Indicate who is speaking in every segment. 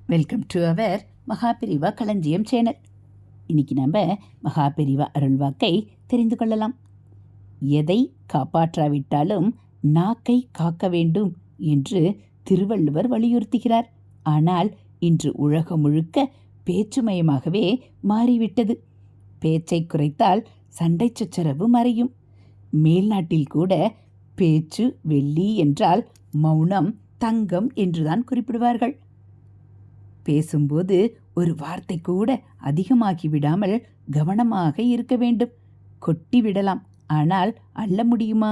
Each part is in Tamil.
Speaker 1: வெல்கம் டு அவர் மகாபெரிவா களஞ்சியம் சேனல். இன்னைக்கு நம்ம மகாபெரிவா அருள்வாக்கை தெரிந்து கொள்ளலாம். எதை காப்பாற்றாவிட்டாலும் நாக்கை காக்க வேண்டும் என்று திருவள்ளுவர் வலியுறுத்துகிறார். ஆனால் இன்று உலகம் முழுக்க பேச்சுமயமாகவே மாறிவிட்டது. பேச்சை குறைத்தால் சண்டை சச்சரவு மறையும். மேல்நாட்டில் கூட பேச்சு வெள்ளி என்றால் மௌனம் தங்கம் என்றுதான் குறிப்பிடுவார்கள். பேசும்போது ஒரு வார்த்தை கூட அதிகமாகி விடாமல் கவனமாக இருக்க வேண்டும். கொட்டி விடலாம், ஆனால் அள்ள முடியுமா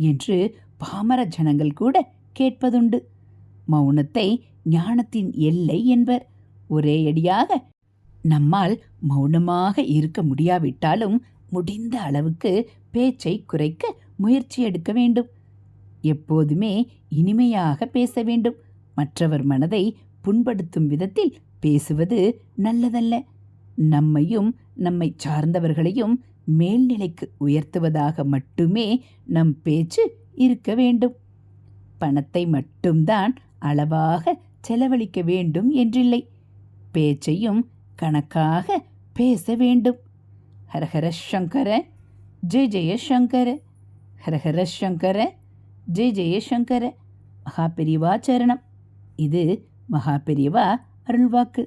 Speaker 1: என்று பாமர ஜனங்கள் கூட கேட்பதுண்டு. மௌனத்தை ஞானத்தின் எல்லை என்பர். ஒரே அடியாக நம்மால் மௌனமாக இருக்க முடியாவிட்டாலும் முடிந்த அளவுக்கு பேச்சை குறைக்க முயற்சி எடுக்க வேண்டும். எப்போதுமே இனிமையாக பேச வேண்டும். மற்றவர் மனதை புண்படுத்தும் விதத்தில் பேசுவது நல்லதல்ல. நம்மையும் நம்மை சார்ந்தவர்களையும் மேல்நிலைக்கு உயர்த்துவதாக மட்டுமே நம் பேச்சு இருக்க வேண்டும். பணத்தை மட்டும்தான் அளவாக செலவழிக்க வேண்டும் என்றில்லை. பேச்சையும் கணக்காக பேச வேண்டும். ஹரஹர சங்கர ஜெய ஜெய சங்கர, ஹரஹர சங்கர ஜெய ஜெய சங்கர. மகாபெரிவா சரணம். இது மகாபெரிவா அருள்வாக்கு.